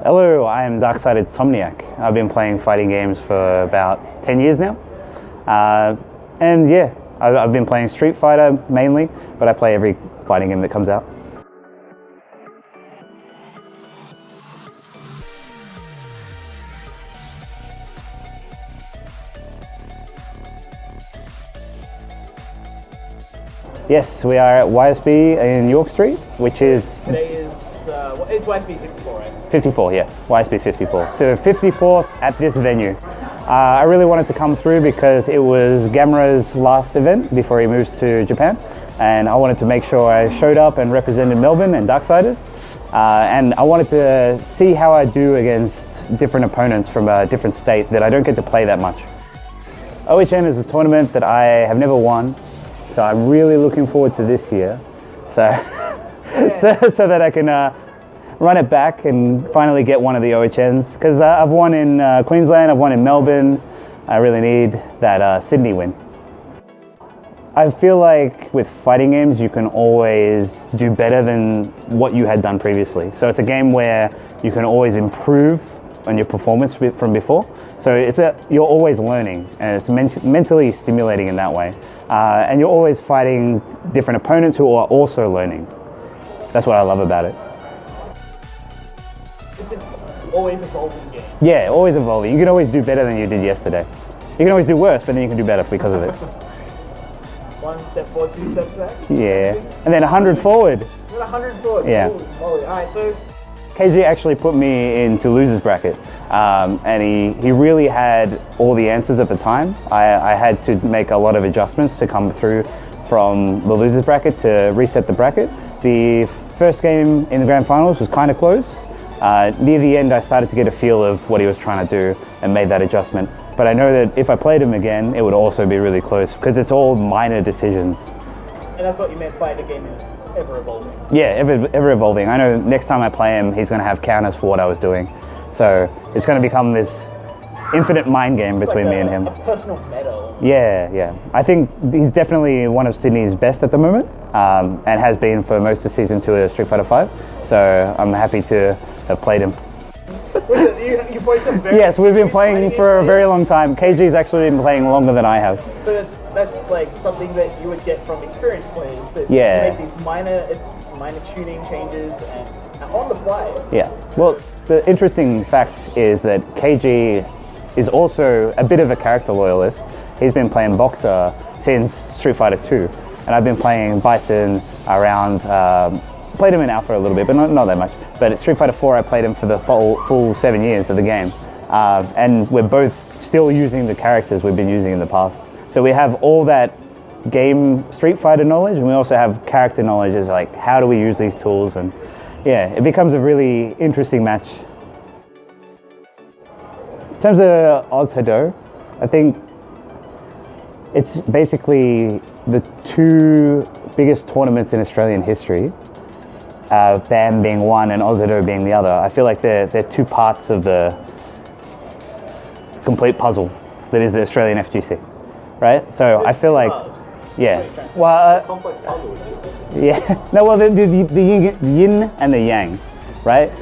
Hello, I am Xavier Somniac. I've been playing fighting games for about 10 years now. And yeah, I've been playing Street Fighter mainly, but I play every fighting game that comes out. Yes, we are at YSB in York Street, which is... Today is, it's YSB 54, right? 54, yeah, YSB 54. So 54th at this venue. I really wanted to come through because it was Gamera's last event before he moves to Japan, and I wanted to make sure I showed up and represented Melbourne and Darksided, and I wanted to see how I do against different opponents from a different state that I don't get to play that much. OHN is a tournament that I have never won, so I'm really looking forward to this year, so so that I can run it back and finally get one of the OHNs, because I've won in Queensland, I've won in Melbourne. I really need that Sydney win. I feel like with fighting games you can always do better than what you had done previously. So it's a game where you can always improve on your performance from before. So you're always learning, and it's mentally stimulating in that way. And you're always fighting different opponents who are also learning. That's what I love about it. It's always evolving game. Yeah, always evolving. You can always do better than you did yesterday. You can always do worse, but then you can do better because of it. One step forward, two steps back. Yeah, and then 100 forward. 100 forward. Yeah. Holy moly. All right, so KG actually put me into losers bracket, and he really had all the answers at the time. I had to make a lot of adjustments to come through from the losers bracket to reset the bracket. The first game in the grand finals was kind of close. Near the end I started to get a feel of what he was trying to do and made that adjustment. But I know that if I played him again, it would also be really close because it's all minor decisions. And that's what you meant by the game is ever evolving. Yeah, ever evolving. I know next time I play him, he's going to have counters for what I was doing. So it's going to become this infinite mind game between me and him. A personal meta. Yeah. I think he's definitely one of Sydney's best at the moment, and has been for most of Season 2 of Street Fighter 5. So I'm happy to have played him. You played them very Yes, we've been playing for a very long time. KG's actually been playing longer than I have. So that's like something that you would get from experienced players. That Yeah. You make these minor tuning changes and on the fly. Yeah. Well, the interesting fact is that KG is also a bit of a character loyalist. He's been playing Boxer since Street Fighter 2, and I've been playing Bison around. Played him in Alpha a little bit, but not that much. But at Street Fighter 4, I played him for the full 7 years of the game, and we're both still using the characters we've been using in the past. So we have all that game Street Fighter knowledge, and we also have character knowledge as like how do we use these tools, and yeah, it becomes a really interesting match. In terms of Ozhadou, I think it's basically the two biggest tournaments in Australian history. BAM being one and Ozhadou being the other. I feel like they're two parts of the complete puzzle that is the Australian FGC, right? So I feel like, yeah. Well, Complex puzzle. yeah. No, well, the yin and the yang, right?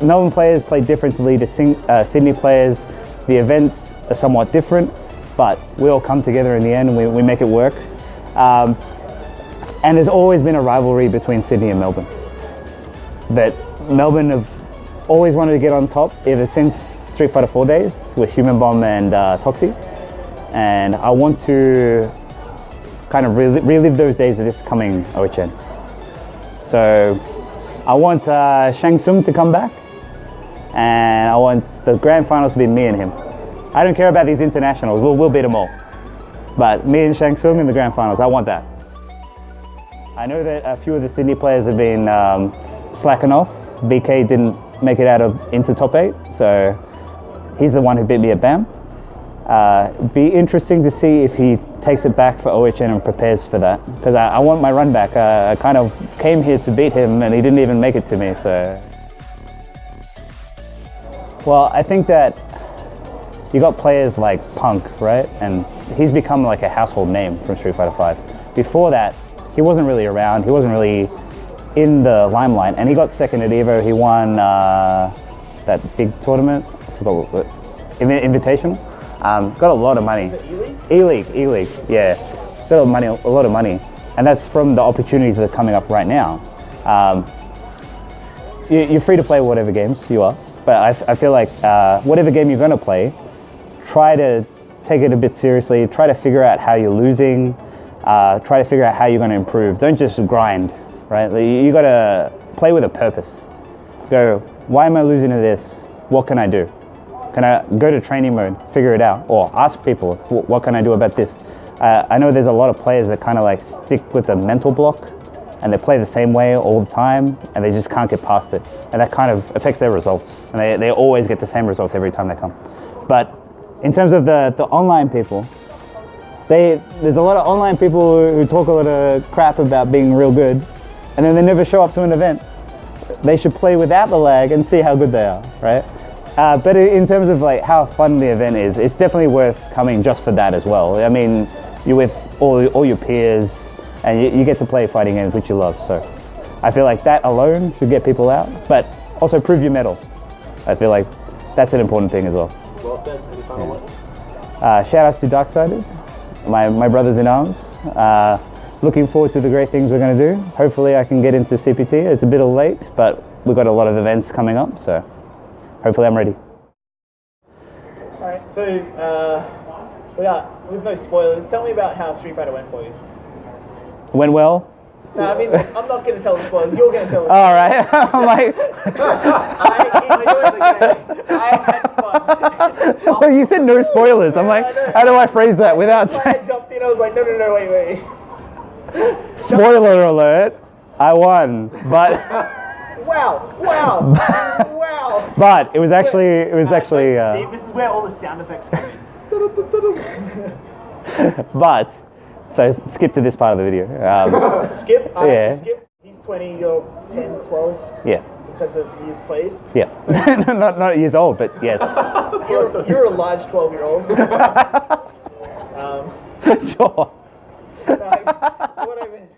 Melbourne players play differently to Sydney players. The events are somewhat different, but we all come together in the end and we make it work. And there's always been a rivalry between Sydney and Melbourne. That Melbourne have always wanted to get on top ever since Street Fighter 4 days with Human Bomb and Toxie. And I want to kind of relive those days of this coming OHN. So I want Shang Tsung to come back, and I want the grand finals to be me and him. I don't care about these internationals, we'll beat them all. But me and Shang Tsung in the grand finals, I want that. I know that a few of the Sydney players have been slacking off. BK didn't make it out into top 8, so he's the one who beat me at BAM. Be interesting to see if he takes it back for OHN and prepares for that, because I want my run back. I kind of came here to beat him and he didn't even make it to me, so. Well, I think that you got players like Punk, right? And he's become like a household name from Street Fighter 5. Before that, he wasn't really around, he wasn't really in the limelight, and he got second at EVO. He won that that big tournament, invitation. Got a lot of money. E-League, yeah. Got a lot of money, and that's from the opportunities that are coming up right now. You're free to play whatever games you are, but I feel like whatever game you're going to play, try to take it a bit seriously. Try to figure out how you're losing. Try to figure out how you're going to improve. Don't just grind, right? You got to play with a purpose. Go, why am I losing to this? What can I do? Can I go to training mode, figure it out, or ask people, what can I do about this? I know there's a lot of players that kind of like stick with a mental block, and they play the same way all the time, and they just can't get past it. And that kind of affects their results. And they always get the same results every time they come. But in terms of the online people, there's a lot of online people who talk a lot of crap about being real good, and then they never show up to an event. They should play without the lag and see how good they are, right? But in terms of like how fun the event is, it's definitely worth coming just for that as well. I mean, you're with all your peers, and you get to play fighting games which you love. So I feel like that alone should get people out, but also prove your medal. I feel like that's an important thing as well. Well said. Any final words? Shout outs to Darksided, my brothers in arms. Looking forward to the great things we're going to do. Hopefully I can get into CPT. It's a bit late, but we've got a lot of events coming up, so hopefully I'm ready. Alright, so with no spoilers, tell me about how Street Fighter went for you. Went well? No, I mean, I'm not going to tell the spoilers, you're going to tell the spoilers. All right. I'm like... I had fun. Well, you said no spoilers. I'm like, how do I phrase that without saying... I jumped in, I was like, no, wait. Spoiler alert, I won, but... Wow. But it was actually... Steve, this is where all the sound effects come in. But... So skip to this part of the video. Skip? Yeah. Skip. He's 20, you're 10, 12? Yeah. In terms of years played? Yeah. So, not years old, but yes. You're a large 12-year-old. Sure. What I mean...